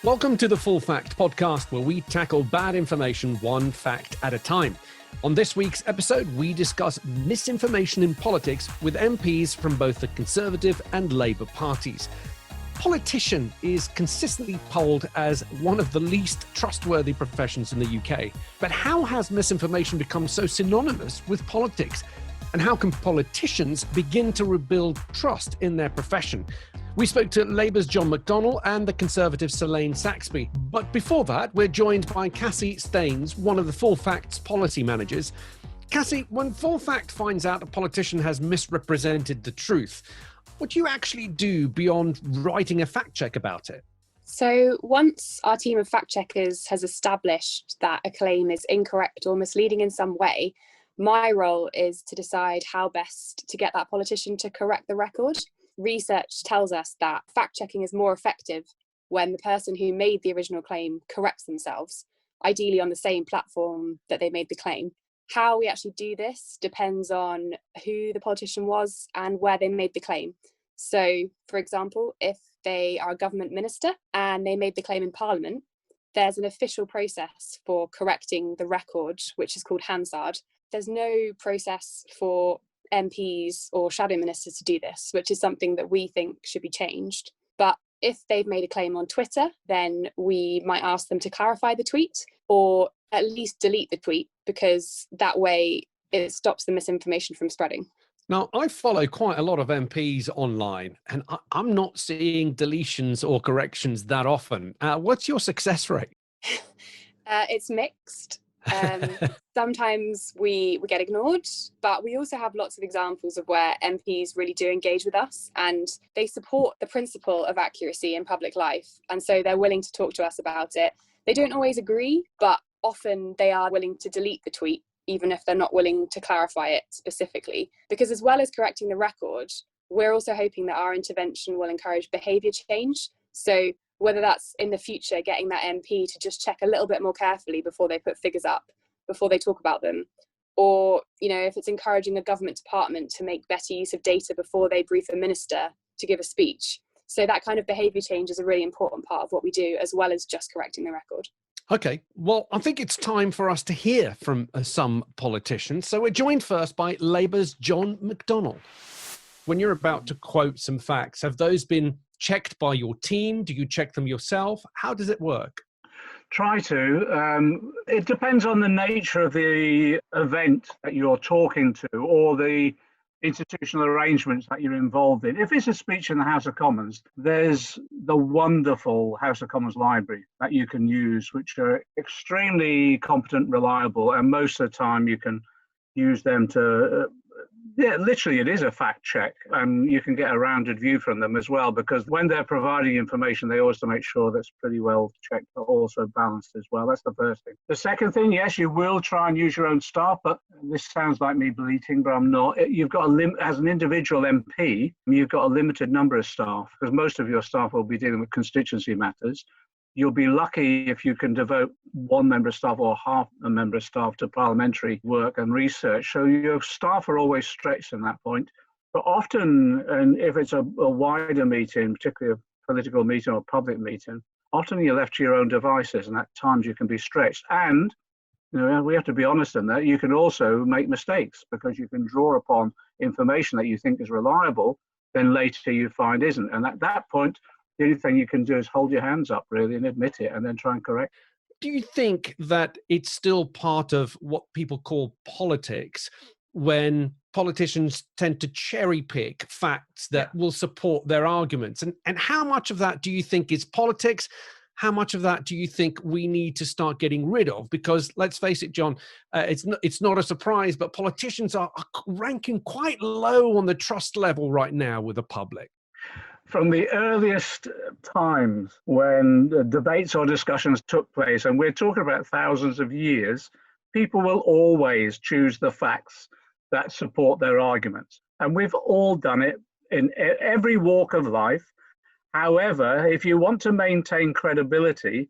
Welcome to the Full Fact podcast, where we tackle bad information one fact at a time. On this week's episode, we discuss misinformation in politics with MPs from both the Conservative and Labour parties. Politician is consistently polled as one of the least trustworthy professions in the UK. But how has misinformation become so synonymous with politics? And how can politicians begin to rebuild trust in their profession? We spoke to Labour's John McDonnell and the Conservative Selaine Saxby. But before that, we're joined by Cassie Stains, one of the Full Fact's policy managers. Cassie, when Full Fact finds out a politician has misrepresented the truth, what do you actually do beyond writing a fact check about it? So once our team of fact checkers has established that a claim is incorrect or misleading in some way, my role is to decide how best to get that politician to correct the record. Research tells us that fact-checking is more effective when the person who made the original claim corrects themselves, ideally on the same platform that they made the claim. How we actually do this depends on who the politician was and where they made the claim. So, for example, if they are a government minister and they made the claim in Parliament, there's an official process for correcting the record, which is called Hansard. There's no process for MPs or shadow ministers to do this, which is something that we think should be changed. But if they've made a claim on Twitter, then we might ask them to clarify the tweet or at least delete the tweet, because that way it stops the misinformation from spreading. Now, I follow quite a lot of MPs online, and I'm not seeing deletions or corrections that often. What's your success rate? It's mixed. Sometimes we get ignored, but we also have lots of examples of where MPs really do engage with us and they support the principle of accuracy in public life, and so they're willing to talk to us about it. They don't always agree, but often they are willing to delete the tweet even if they're not willing to clarify it specifically, because as well as correcting the record, we're also hoping that our intervention will encourage behaviour change. So whether that's in the future getting that MP to just check a little bit more carefully before they put figures up, before they talk about them, or if it's encouraging a government department to make better use of data before they brief a minister to give a speech. So that kind of behaviour change is a really important part of what we do, as well as just correcting the record. Okay, well, I think it's time for us to hear from some politicians. So we're joined first by Labour's John McDonnell. When you're about to quote some facts, have those been checked by your team? Do you check them yourself? How does it work? Try to. It depends on the nature of the event that you're talking to or the institutional arrangements that you're involved in. If it's a speech in the House of Commons, there's the wonderful House of Commons library that you can use, which are extremely competent, reliable, and most of the time you can use them to literally it is a fact check, and you can get a rounded view from them as well, because when they're providing information, they always make sure that's pretty well checked, but also balanced as well. That's the first thing. The second thing, yes, you will try and use your own staff, but this sounds like me bleating, but I'm not. You've got as an individual MP, you've got a limited number of staff, because most of your staff will be dealing with constituency matters. You'll be lucky if you can devote one member of staff or half a member of staff to parliamentary work and research. So your staff are always stretched in that point. But often, and if it's a wider meeting, particularly a political meeting or public meeting, often you're left to your own devices, and at times you can be stretched. And we have to be honest in that you can also make mistakes, because you can draw upon information that you think is reliable, then later you find isn't. And at that point, the only thing you can do is hold your hands up, really, and admit it, and then try and correct. Do you think that it's still part of what people call politics when politicians tend to cherry pick facts that will support their arguments? And how much of that do you think is politics? How much of that do you think we need to start getting rid of? Because let's face it, John, it's not a surprise, but politicians are ranking quite low on the trust level right now with the public. From the earliest times when the debates or discussions took place, and we're talking about thousands of years, people will always choose the facts that support their arguments. And we've all done it in every walk of life. However, if you want to maintain credibility,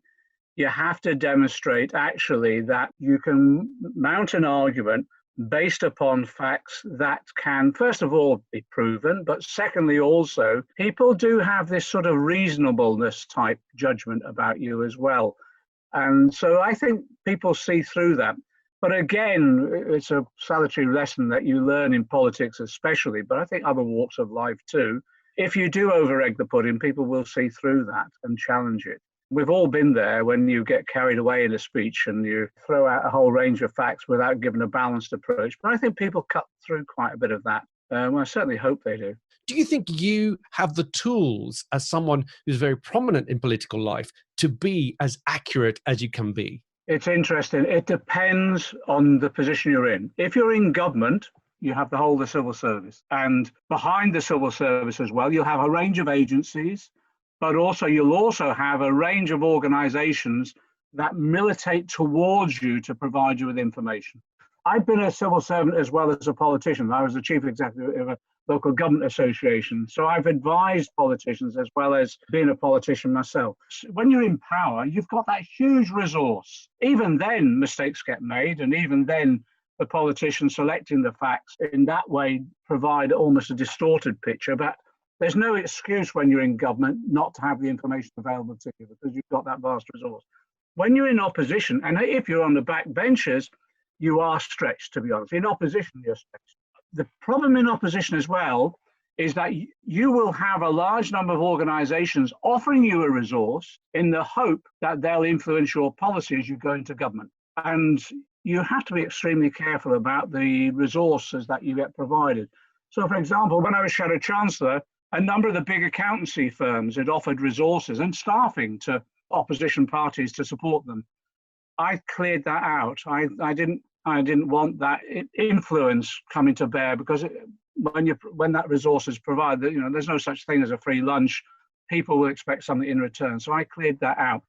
you have to demonstrate actually that you can mount an argument based upon facts that can, first of all, be proven, but secondly, also, people do have this sort of reasonableness type judgment about you as well. And so I think people see through that. But again, it's a salutary lesson that you learn in politics especially, but I think other walks of life too. If you do over-egg the pudding, people will see through that and challenge it. We've all been there when you get carried away in a speech and you throw out a whole range of facts without giving a balanced approach. But I think people cut through quite a bit of that. I certainly hope they do. Do you think you have the tools as someone who's very prominent in political life to be as accurate as you can be? It's interesting. It depends on the position you're in. If you're in government, you have the whole of the civil service. And behind the civil service as well, you'll have a range of agencies, but also you'll also have a range of organizations that militate towards you to provide you with information. I've been a civil servant as well as a politician. I was the chief executive of a local government association. So I've advised politicians as well as being a politician myself. When you're in power, you've got that huge resource. Even then, mistakes get made, and even then, the politicians selecting the facts in that way provide almost a distorted picture. But there's no excuse when you're in government not to have the information available to you because you've got that vast resource. When you're in opposition, and if you're on the back benches, you are stretched, to be honest. In opposition, you're stretched. The problem in opposition as well is that you will have a large number of organizations offering you a resource in the hope that they'll influence your policy as you go into government. And you have to be extremely careful about the resources that you get provided. So, for example, when I was Shadow Chancellor, a number of the big accountancy firms had offered resources and staffing to opposition parties to support them. I cleared that out. I didn't want that influence coming to bear because when that resource is provided, there's no such thing as a free lunch. People will expect something in return. So I cleared that out.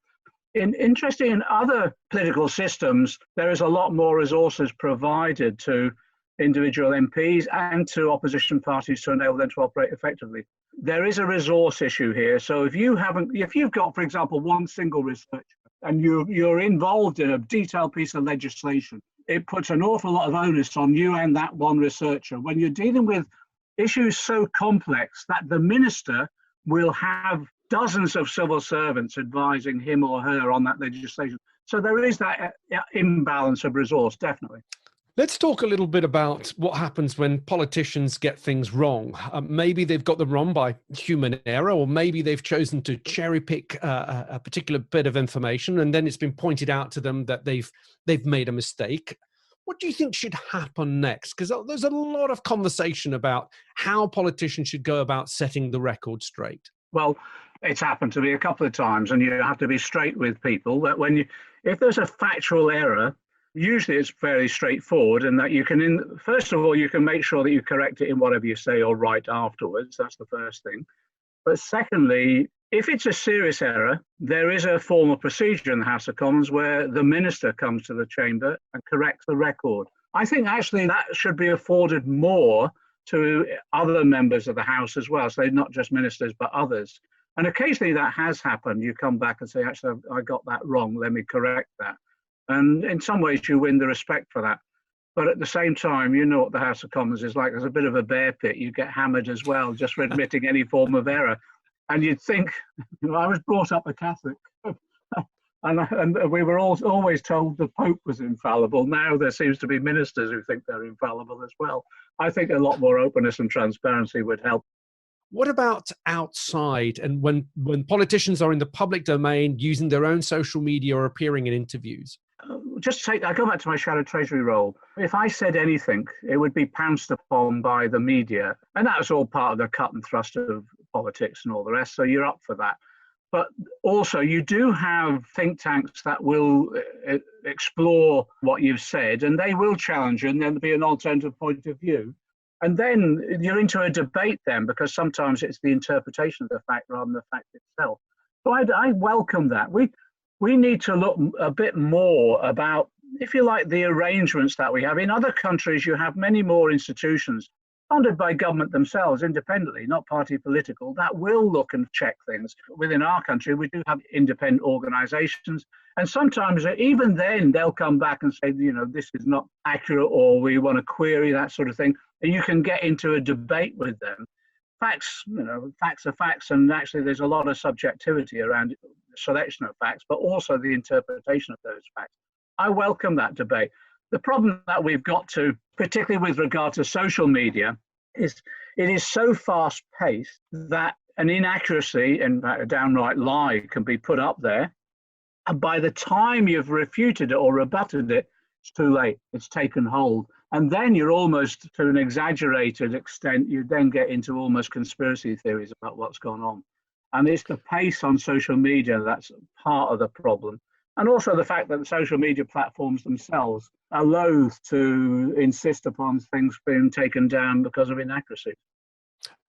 Interesting, in other political systems, there is a lot more resources provided to individual MPs and to opposition parties to enable them to operate effectively. There is a resource issue here. So if you've got, for example, one single researcher and you're involved in a detailed piece of legislation, it puts an awful lot of onus on you and that one researcher. When you're dealing with issues so complex that the minister will have dozens of civil servants advising him or her on that legislation. So there is that imbalance of resource, definitely. Let's talk a little bit about what happens when politicians get things wrong. Maybe they've got them wrong by human error, or maybe they've chosen to cherry pick a particular bit of information, and then it's been pointed out to them that they've made a mistake. What do you think should happen next? Because there's a lot of conversation about how politicians should go about setting the record straight. Well, it's happened to me a couple of times, and you have to be straight with people that if there's a factual error, usually it's fairly straightforward, and that you can, first of all, you can make sure that you correct it in whatever you say or write afterwards. That's the first thing. But secondly, if it's a serious error, there is a formal procedure in the House of Commons where the minister comes to the chamber and corrects the record. I think actually that should be afforded more to other members of the House as well. So not just ministers, but others. And occasionally that has happened. You come back and say, actually, I got that wrong. Let me correct that. And in some ways, you win the respect for that. But at the same time, you know what the House of Commons is like. There's a bit of a bear pit. You get hammered as well, just for admitting any form of error. And you'd think, I was brought up a Catholic, and we were always told the Pope was infallible. Now there seems to be ministers who think they're infallible as well. I think a lot more openness and transparency would help. What about outside, and when politicians are in the public domain using their own social media or appearing in interviews? I go back to my shadow treasury role. If I said anything, it would be pounced upon by the media. And that was all part of the cut and thrust of politics and all the rest. So you're up for that. But also you do have think tanks that will explore what you've said, and they will challenge you, and there'll be an alternative point of view. And then you're into a debate then, because sometimes it's the interpretation of the fact rather than the fact itself. So I welcome that. We need to look a bit more about, if you like, the arrangements that we have. In other countries, you have many more institutions. funded by government themselves independently, not party political, that will look and check things. Within our country, we do have independent organizations. And sometimes even then they'll come back and say, this is not accurate, or we want to query that sort of thing. And you can get into a debate with them. Facts, facts are facts. And actually there's a lot of subjectivity around the selection of facts, but also the interpretation of those facts. I welcome that debate. The problem that we've got to, particularly with regard to social media, is it is so fast-paced that an inaccuracy and a downright lie can be put up there. And by the time you've refuted it or rebutted it, it's too late. It's taken hold. And then you're almost, to an exaggerated extent, you then get into almost conspiracy theories about what's gone on. And it's the pace on social media that's part of the problem. And also the fact that the social media platforms themselves are loath to insist upon things being taken down because of inaccuracy.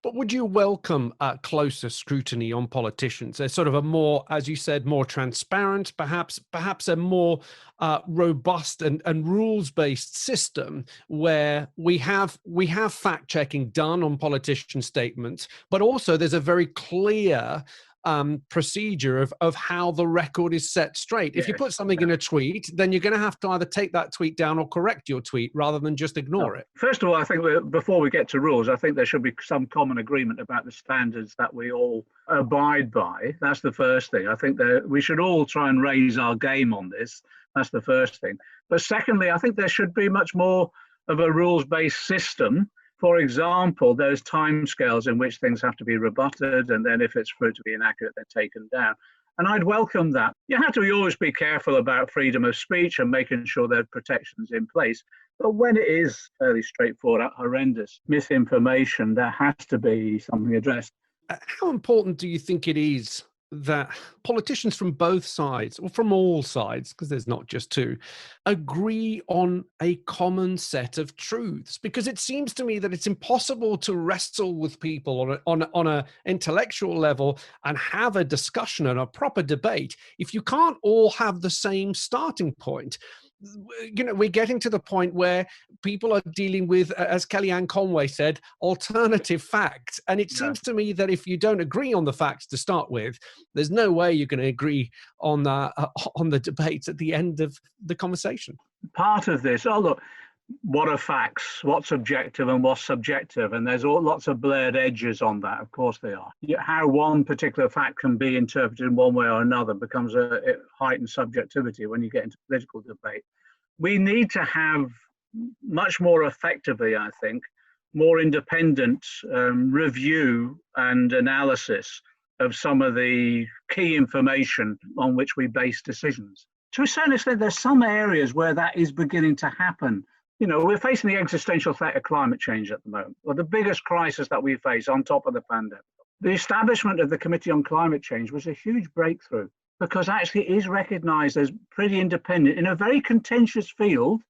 But would you welcome closer scrutiny on politicians? There's sort of a more, as you said, more transparent, perhaps a more robust and rules-based system where we have fact-checking done on politician statements, but also there's a very clear procedure of how the record is set straight. If you put something in a tweet, then you're going to have to either take that tweet down or correct your tweet rather than just ignore it. First of all, I think before we get to rules, I think there should be some common agreement about the standards that we all abide by. That's the first thing. I think that we should all try and raise our game on this. That's the first thing. But secondly, I think there should be much more of a rules-based system. For example, there's timescales in which things have to be rebutted, and then if it's proved to be inaccurate, they're taken down. And I'd welcome that. You have to always be careful about freedom of speech and making sure there are protections in place. But when it is fairly straightforward, horrendous misinformation, there has to be something addressed. How important do you think it is that politicians from both sides, or from all sides, because there's not just two, agree on a common set of truths? Because it seems to me that it's impossible to wrestle with people on a intellectual level and have a discussion and a proper debate if you can't all have the same starting point. We're getting to the point where people are dealing with, as Kellyanne Conway said, alternative facts. And it seems to me that if you don't agree on the facts to start with, there's no way you're going to agree on the debates at the end of the conversation. Part of this, look, what are facts? What's objective and what's subjective? And there's lots of blurred edges on that. Of course they are. How one particular fact can be interpreted in one way or another becomes a heightened subjectivity when you get into political debate. We need to have much more effectively, I think, more independent review and analysis of some of the key information on which we base decisions. To a certain extent, there's some areas where that is beginning to happen. We're facing the existential threat of climate change at the moment, or the biggest crisis that we face on top of the pandemic. The establishment of the Committee on Climate Change was a huge breakthrough because actually it is recognized as pretty independent in a very contentious field.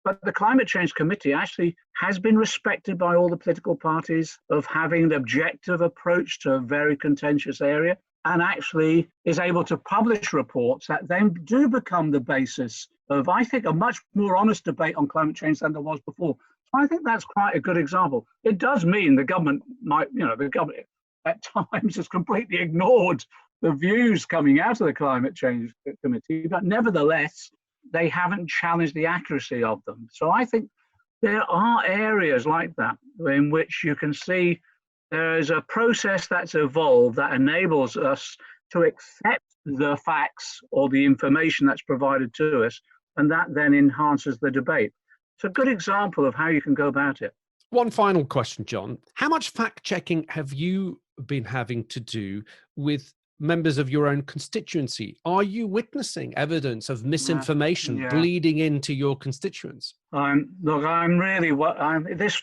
But the Climate Change Committee actually has been respected by all the political parties of having an objective approach to a very contentious area, and actually is able to publish reports that then do become the basis of, I think, a much more honest debate on climate change than there was before. So I think that's quite a good example. It does mean the government might, the government at times has completely ignored the views coming out of the Climate Change Committee, but nevertheless, they haven't challenged the accuracy of them. So I think there are areas like that in which you can see there's a process that's evolved that enables us to accept the facts or the information that's provided to us, and that then enhances the debate. It's a good example of how you can go about it. One final question, John. How much fact-checking have you been having to do with members of your own constituency? Are you witnessing evidence of misinformation bleeding into your constituents? This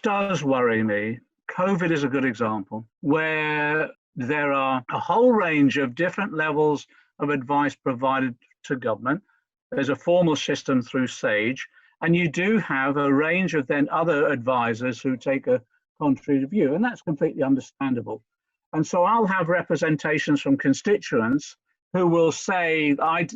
does worry me. COVID is a good example where there are a whole range of different levels of advice provided to government. There's a formal system through SAGE, and you do have a range of then other advisors who take a contrary view, and that's completely understandable. And so I'll have representations from constituents who will say, I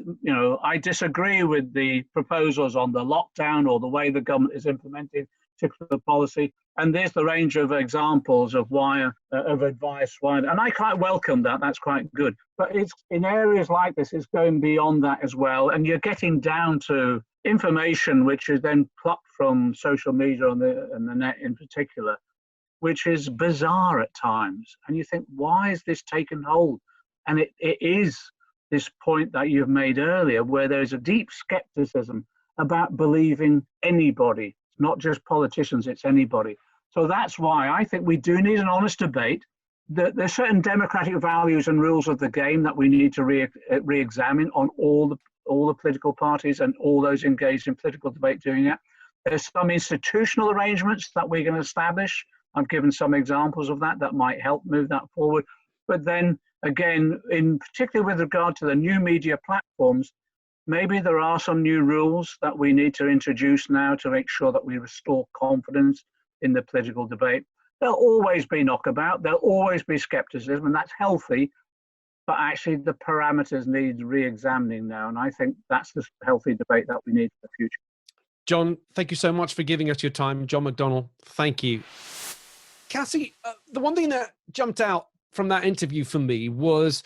disagree with the proposals on the lockdown or the way the government is implementing particular policy, And there's the range of examples of of advice. And I quite welcome that. That's quite good. But it's in areas like this, it's going beyond that as well. And you're getting down to information which is then plucked from social media and the net in particular, which is bizarre at times. And you think, why has this taken hold? And it is this point that you've made earlier, where there is a deep skepticism about believing anybody, not just politicians, it's anybody. So that's why I think we do need an honest debate. There's certain democratic values and rules of the game that we need to re-examine on all the political parties and all those engaged in political debate doing it. There's some institutional arrangements that we're going to establish. I've given some examples of that might help move that forward. But then again, in particular with regard to the new media platforms, maybe there are some new rules that we need to introduce now to make sure that we restore confidence in the political debate. There'll always be knockabout, there'll always be skepticism, and that's healthy, but actually the parameters need re-examining now, and I think that's the healthy debate that we need for the future. John, thank you so much for giving us your time. John McDonnell, thank you. Cassie, the one thing that jumped out from that interview for me was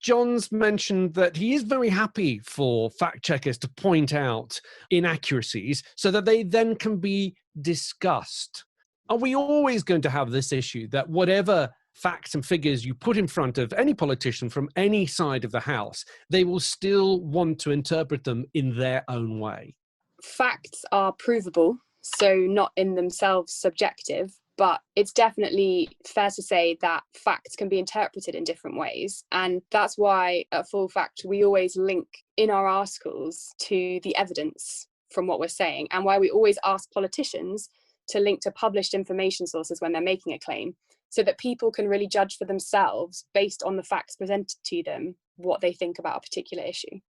John's mentioned that he is very happy for fact checkers to point out inaccuracies so that they then can be discussed. Are we always going to have this issue that whatever facts and figures you put in front of any politician from any side of the house, they will still want to interpret them in their own way? Facts are provable, so not in themselves subjective. But it's definitely fair to say that facts can be interpreted in different ways. And that's why at Full Fact, we always link in our articles to the evidence from what we're saying, and why we always ask politicians to link to published information sources when they're making a claim, so that people can really judge for themselves based on the facts presented to them what they think about a particular issue.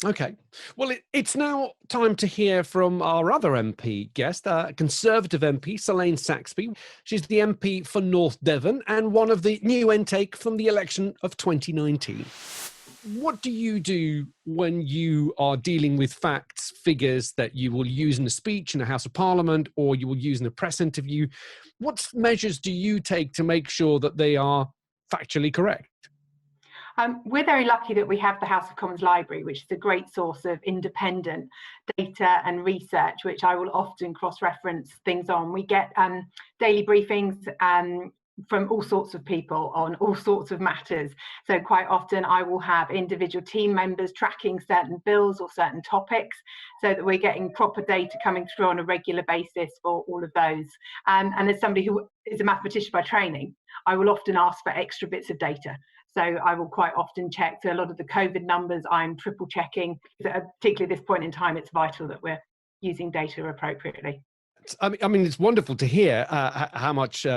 Okay. Well, it's now time to hear from our other MP guest, Conservative MP, Selaine Saxby. She's the MP for North Devon and one of the new intake from the election of 2019. What do you do when you are dealing with facts, figures that you will use in a speech in a House of Parliament or you will use in a press interview? What measures do you take to make sure that they are factually correct? We're very lucky that we have the House of Commons Library, which is a great source of independent data and research, which I will often cross-reference things on. We get daily briefings from all sorts of people on all sorts of matters. So quite often I will have individual team members tracking certain bills or certain topics, so that we're getting proper data coming through on a regular basis for all of those. And as somebody who is a mathematician by training, I will often ask for extra bits of data. So I will quite often check. So a lot of the COVID numbers I'm triple checking. Particularly at this point in time, it's vital that we're using data appropriately. I mean, it's wonderful to hear how much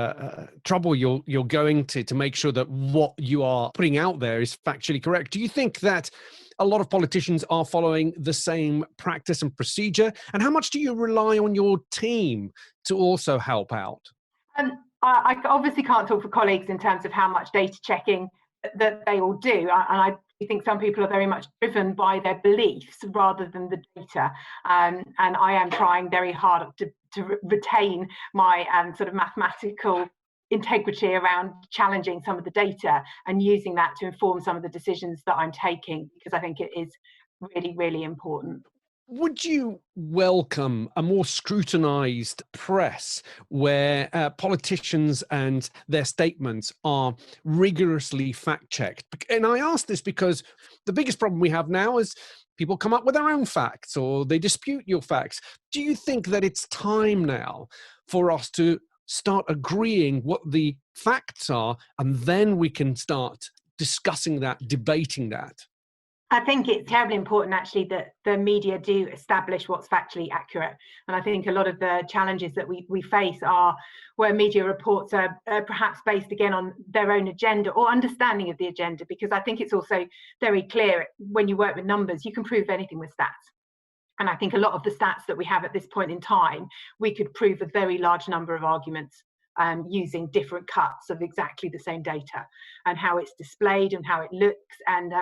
trouble you're going to make sure that what you are putting out there is factually correct. Do you think that a lot of politicians are following the same practice and procedure? And how much do you rely on your team to also help out? I obviously can't talk for colleagues in terms of how much data checking that they all do, and I think some people are very much driven by their beliefs rather than the data, and I am trying very hard to retain my sort of mathematical integrity around challenging some of the data and using that to inform some of the decisions that I'm taking, because I think it is really, really important. Would you welcome a more scrutinized press where politicians and their statements are rigorously fact-checked? And I ask this because the biggest problem we have now is people come up with their own facts or they dispute your facts. Do you think that it's time now for us to start agreeing what the facts are, and then we can start discussing that, debating that? I think it's terribly important, actually, that the media do establish what's factually accurate. And I think a lot of the challenges that we face are where media reports are perhaps based, again, on their own agenda or understanding of the agenda, because I think it's also very clear when you work with numbers, you can prove anything with stats. And I think a lot of the stats that we have at this point in time, we could prove a very large number of arguments using different cuts of exactly the same data, and how it's displayed and how it looks. And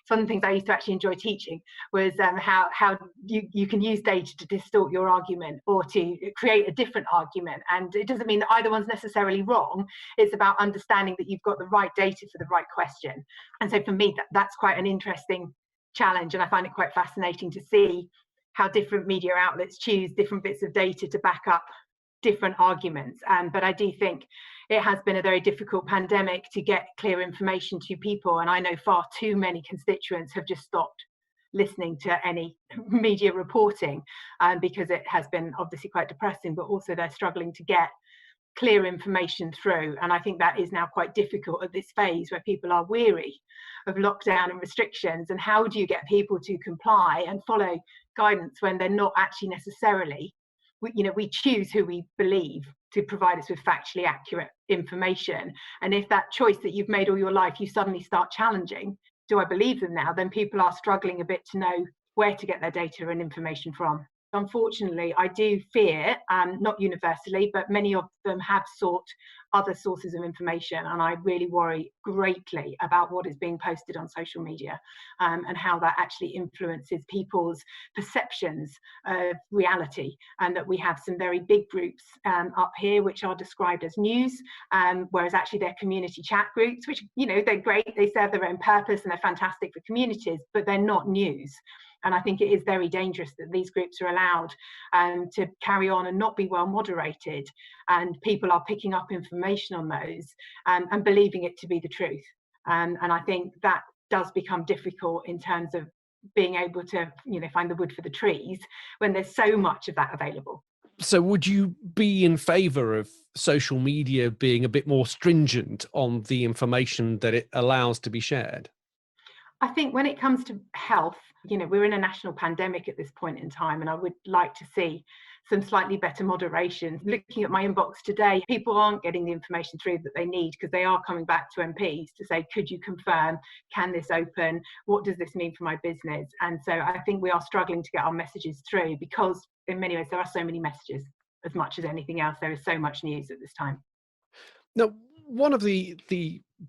some of the things I used to actually enjoy teaching was how you can use data to distort your argument or to create a different argument. And it doesn't mean that either one's necessarily wrong. It's about understanding that you've got the right data for the right question. And so for me, that's quite an interesting challenge, and I find it quite fascinating to see how different media outlets choose different bits of data to back up different arguments. But I do think it has been a very difficult pandemic to get clear information to people, and I know far too many constituents have just stopped listening to any media reporting because it has been obviously quite depressing, but also they're struggling to get clear information through. And I think that is now quite difficult at this phase where people are weary of lockdown and restrictions. And how do you get people to comply and follow guidance when they're not actually necessarily, we choose who we believe to provide us with factually accurate information. And if that choice that you've made all your life, you suddenly start challenging, do I believe them now? Then people are struggling a bit to know where to get their data and information from. Unfortunately, I do fear, not universally, but many of them have sought other sources of information, and I really worry greatly about what is being posted on social media and how that actually influences people's perceptions of reality. And that we have some very big groups up here which are described as news, whereas actually they're community chat groups, which, they're great, they serve their own purpose and they're fantastic for communities, but they're not news. And I think it is very dangerous that these groups are allowed to carry on and not be well moderated, and people are picking up information on those and believing it to be the truth. And I think that does become difficult in terms of being able to, find the wood for the trees when there's so much of that available. So would you be in favour of social media being a bit more stringent on the information that it allows to be shared? I think when it comes to health, we're in a national pandemic at this point in time, and I would like to see some slightly better moderation. Looking at my inbox today, people aren't getting the information through that they need because they are coming back to MPs to say, could you confirm, can this open? What does this mean for my business? And so I think we are struggling to get our messages through because in many ways there are so many messages. As much as anything else, there is so much news at this time. Now, one of the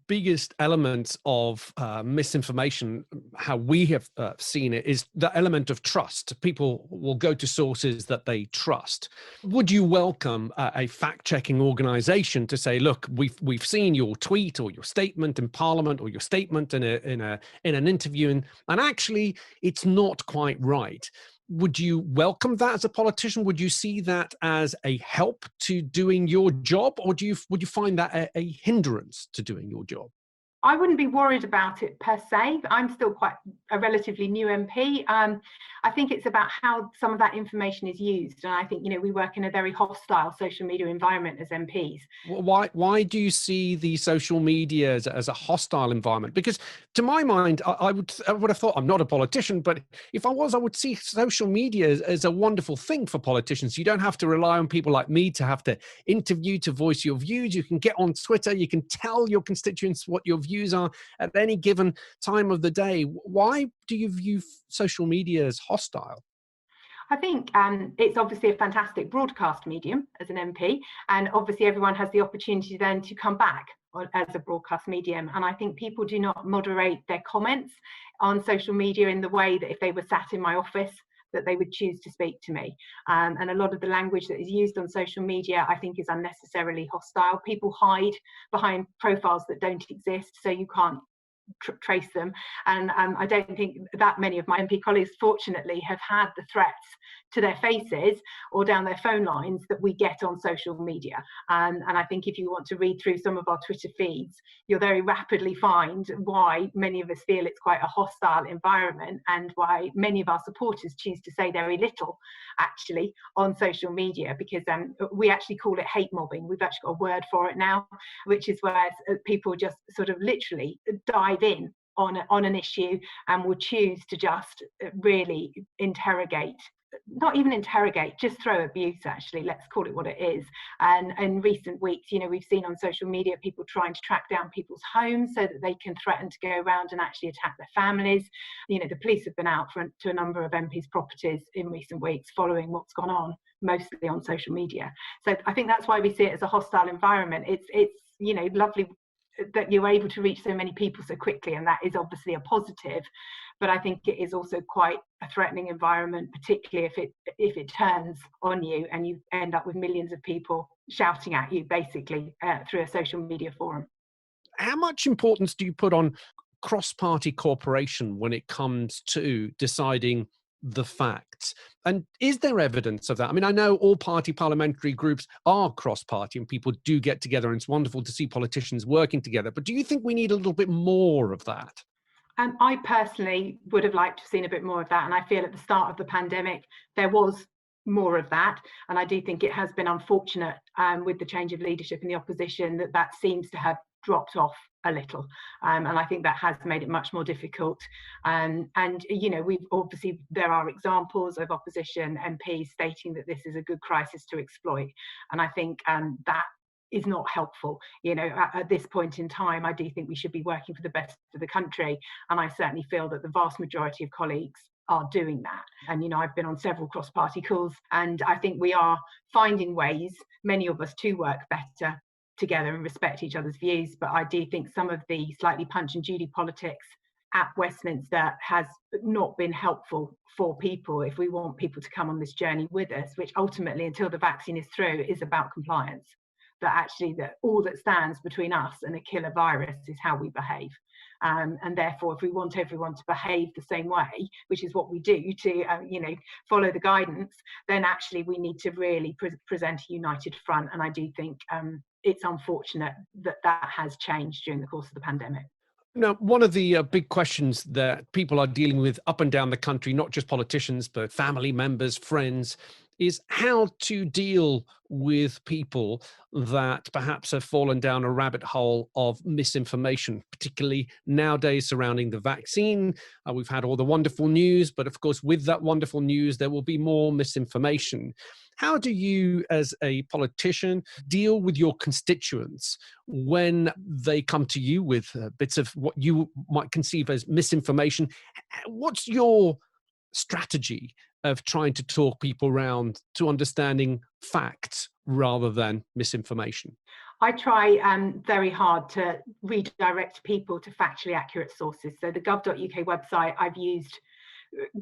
biggest elements of misinformation, how we have seen it, is the element of trust. People will go to sources that they trust. Would you welcome a fact-checking organization to say, look, we've seen your tweet or your statement in Parliament or your statement in an interview, and actually it's not quite right? Would you welcome that as a politician? Would you see that as a help to doing your job, or would you find that a hindrance to doing your job? I wouldn't be worried about it per se. I'm still quite a relatively new MP. I think it's about how some of that information is used. And I think, we work in a very hostile social media environment as MPs. Why do you see the social media as a hostile environment? Because to my mind, I would have thought, I'm not a politician, but if I was, I would see social media as a wonderful thing for politicians. You don't have to rely on people like me to have to interview to voice your views. You can get on Twitter. You can tell your constituents what your views are at any given time of the day. Why do you view social media as hostile? I think it's obviously a fantastic broadcast medium as an MP, and obviously everyone has the opportunity then to come back as a broadcast medium. And I think people do not moderate their comments on social media in the way that if they were sat in my office, that they would choose to speak to me. And a lot of the language that is used on social media, I think, is unnecessarily hostile. People hide behind profiles that don't exist, so you can't trace them. And I don't think that many of my MP colleagues, fortunately, have had the threats to their faces or down their phone lines that we get on social media. And I think if you want to read through some of our Twitter feeds, you'll very rapidly find why many of us feel it's quite a hostile environment, and why many of our supporters choose to say very little actually on social media, because we actually call it hate mobbing. We've actually got a word for it now, which is where people just sort of literally dive in on an issue and will choose to just really interrogate not even interrogate, just throw abuse, actually, let's call it what it is. And in recent weeks, we've seen on social media people trying to track down people's homes so that they can threaten to go around and actually attack their families. The police have been out to a number of MPs' properties in recent weeks following what's gone on, mostly on social media. So I think that's why we see it as a hostile environment. It's lovely that you're able to reach so many people so quickly, and that is obviously a positive, but I think it is also quite a threatening environment, particularly if it turns on you and you end up with millions of people shouting at you basically through a social media forum. How much importance do you put on cross-party cooperation when it comes to deciding the facts? And is there evidence of that? I mean, I know all party parliamentary groups are cross-party and people do get together, and it's wonderful to see politicians working together. But do you think we need a little bit more of that? I personally would have liked to have seen a bit more of that. And I feel at the start of the pandemic, there was more of that. And I do think it has been unfortunate with the change of leadership in the opposition that seems to have dropped off a little, and I think that has made it much more difficult. And we've obviously, there are examples of opposition MPs stating that this is a good crisis to exploit, and I think that is not helpful. At this point in time, I do think we should be working for the best of the country, and I certainly feel that the vast majority of colleagues are doing that. And I've been on several cross-party calls, and I think we are finding ways, many of us, to work better together and respect each other's views. But I do think some of the slightly punch and judy politics at Westminster has not been helpful for people if we want people to come on this journey with us, which ultimately, until the vaccine is through, is about compliance. That actually, that all that stands between us and a killer virus is how we behave. And therefore, if we want everyone to behave the same way, which is what we do to follow the guidance, then actually we need to really present a united front. And I do think it's unfortunate that has changed during the course of the pandemic. Now, one of the big questions that people are dealing with up and down the country, not just politicians, but family members, friends, is how to deal with people that perhaps have fallen down a rabbit hole of misinformation, particularly nowadays surrounding the vaccine. We've had all the wonderful news, but of course, with that wonderful news, there will be more misinformation. How do you, as a politician, deal with your constituents when they come to you with bits of what you might conceive as misinformation? What's your strategy of trying to talk people around to understanding facts rather than misinformation? I try very hard to redirect people to factually accurate sources. So the gov.uk website I've used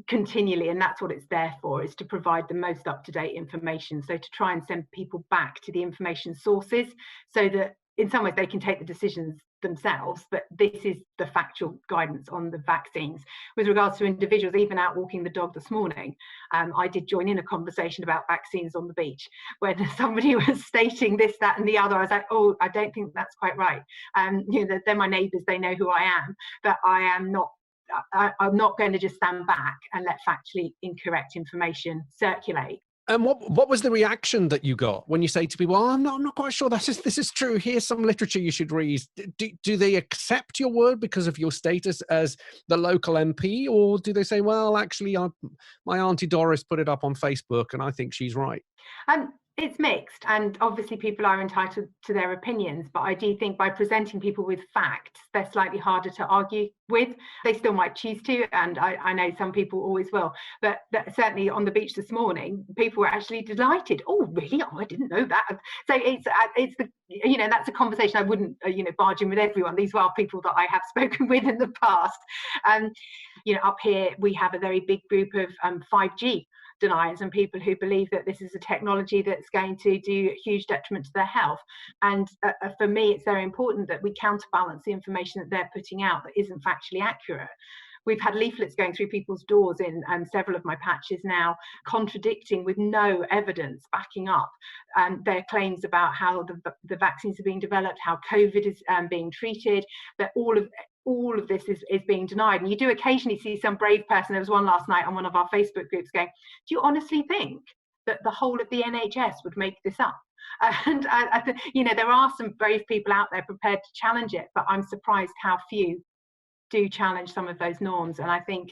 continually, and that's what it's there for, is to provide the most up-to-date information. So to try and send people back to the information sources so that in some ways they can take the decisions themselves, but this is the factual guidance on the vaccines. With regards to individuals, even out walking the dog this morning, I did join in a conversation about vaccines on the beach when somebody was stating this, that and the other. I was like, oh, I don't think that's quite right. They're my neighbours, they know who I am, but I'm not going to just stand back and let factually incorrect information circulate. And what was the reaction that you got when you say to people, I'm not quite sure this is true, here's some literature you should read? Do they accept your word because of your status as the local MP, or do they say, well, actually, my Auntie Doris put it up on Facebook and I think she's right? It's mixed, and obviously people are entitled to their opinions, but I do think by presenting people with facts, they're slightly harder to argue with. They still might choose to, and I know some people always will, but certainly on the beach this morning, people were actually delighted. Oh, really? Oh, I didn't know that. So it's the that's a conversation I wouldn't barge in with everyone. These are people that I have spoken with in the past. Up here we have a very big group of 5G deniers and people who believe that this is a technology that's going to do huge detriment to their health. And for me, it's very important that we counterbalance the information that they're putting out that isn't factually accurate. We've had leaflets going through people's doors in several of my patches now, contradicting with no evidence backing up their claims about how the vaccines are being developed, how COVID is being treated, that all of this is being denied. And you do occasionally see some brave person. There was one last night on one of our Facebook groups going, do you honestly think that the whole of the NHS would make this up? And there are some brave people out there prepared to challenge it, but I'm surprised how few do challenge some of those norms. And I think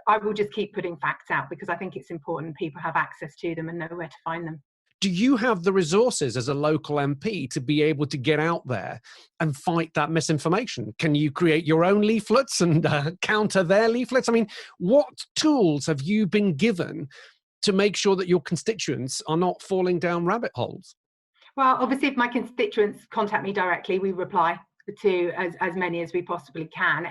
I will just keep putting facts out because I think it's important people have access to them and know where to find them. Do you have the resources as a local MP to be able to get out there and fight that misinformation? Can you create your own leaflets and counter their leaflets? I mean, what tools have you been given to make sure that your constituents are not falling down rabbit holes? Well, obviously, if my constituents contact me directly, we reply to as many as we possibly can.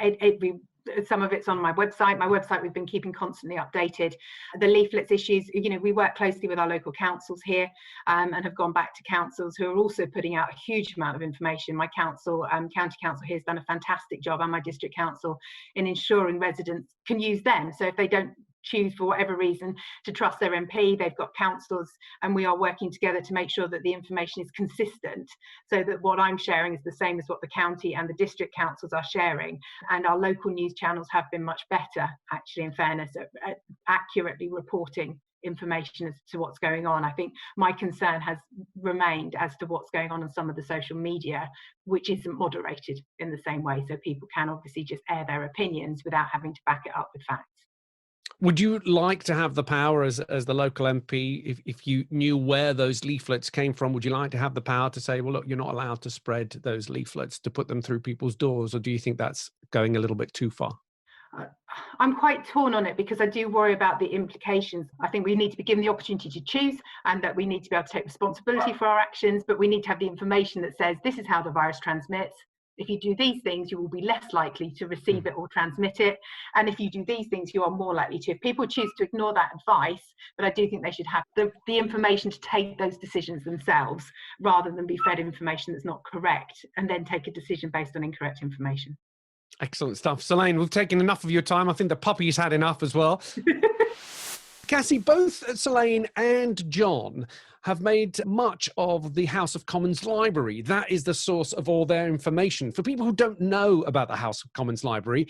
Some of it's on my website. My website we've been keeping constantly updated. The leaflets issues, we work closely with our local councils here and have gone back to councils who are also putting out a huge amount of information. My council, county council here has done a fantastic job, and my district council, in ensuring residents can use them. So if they don't choose for whatever reason to trust their MP, they've got councillors, and we are working together to make sure that the information is consistent so that what I'm sharing is the same as what the county and the district councils are sharing. And our local news channels have been much better, actually, in fairness, at accurately reporting information as to what's going on. I think my concern has remained as to what's going on some of the social media, which isn't moderated in the same way, so people can obviously just air their opinions without having to back it up with facts. Would you like to have the power as the local MP, if you knew where those leaflets came from, would you like to have the power to say, well, look, you're not allowed to spread those leaflets, to put them through people's doors? Or do you think that's going a little bit too far? I'm quite torn on it because I do worry about the implications. I think we need to be given the opportunity to choose, and that we need to be able to take responsibility for our actions, but we need to have the information that says this is how the virus transmits. If you do these things, you will be less likely to receive it or transmit it. And if you do these things, you are more likely to. If people choose to ignore that advice, but I do think they should have the information to take those decisions themselves, rather than be fed information that's not correct and then take a decision based on incorrect information. Excellent stuff. Selaine, we've taken enough of your time. I think the puppy's had enough as well. Cassie, both Selaine and John have made much of the House of Commons Library. That is the source of all their information. For people who don't know about the House of Commons Library,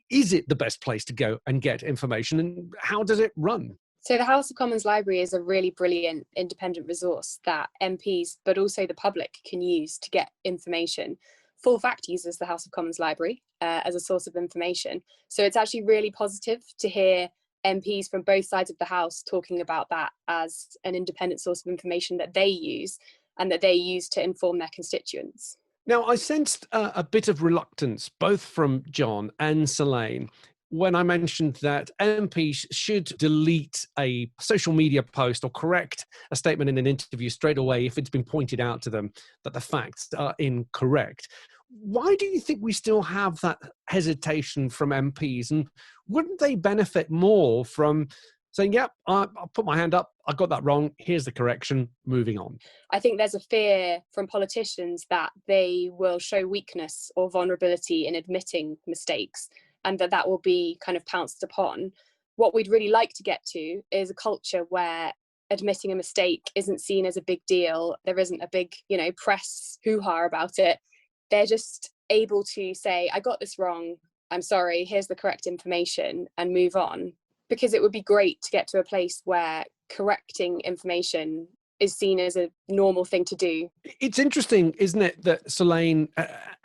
is it the best place to go and get information, and how does it run? So the House of Commons Library is a really brilliant independent resource that MPs, but also the public, can use to get information. Full Fact uses the House of Commons Library as a source of information. So it's actually really positive to hear MPs from both sides of the House talking about that as an independent source of information that they use and that they use to inform their constituents. Now, I sensed a bit of reluctance, both from John and Selaine, when I mentioned that MPs should delete a social media post or correct a statement in an interview straight away if it's been pointed out to them that the facts are incorrect. Why do you think we still have that hesitation from MPs? And wouldn't they benefit more from saying, yep, I'll put my hand up, I got that wrong, here's the correction, moving on? I think there's a fear from politicians that they will show weakness or vulnerability in admitting mistakes, and that will be kind of pounced upon. What we'd really like to get to is a culture where admitting a mistake isn't seen as a big deal. There isn't a big, press hoo-ha about it. They're just able to say, I got this wrong, I'm sorry, here's the correct information, and move on. Because it would be great to get to a place where correcting information is seen as a normal thing to do. It's interesting, isn't it, that Selaine,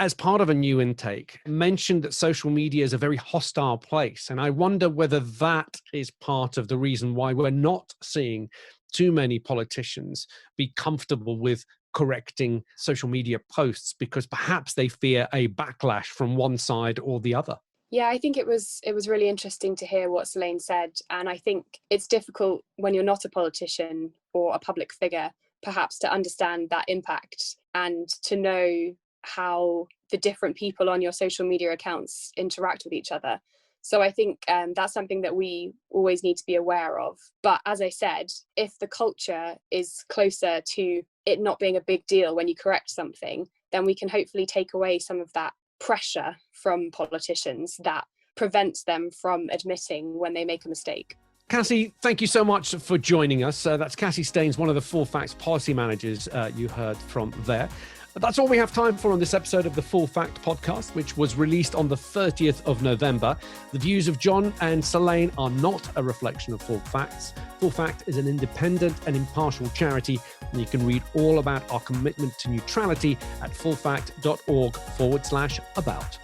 as part of a new intake, mentioned that social media is a very hostile place. And I wonder whether that is part of the reason why we're not seeing too many politicians be comfortable with correcting social media posts, because perhaps they fear a backlash from one side or the other. Yeah, I think it was really interesting to hear what Selaine said. And I think it's difficult when you're not a politician or a public figure, perhaps, to understand that impact and to know how the different people on your social media accounts interact with each other. So I think that's something that we always need to be aware of. But as I said, if the culture is closer to it not being a big deal when you correct something, then we can hopefully take away some of that pressure from politicians that prevents them from admitting when they make a mistake. Cassie, thank you so much for joining us. That's Cassie Stains, one of the Full Facts policy managers you heard from there. That's all we have time for on this episode of the Full Fact podcast, which was released on the 30th of November. The views of John and Selaine are not a reflection of Full Facts. Full Fact is an independent and impartial charity, and you can read all about our commitment to neutrality at fullfact.org/about.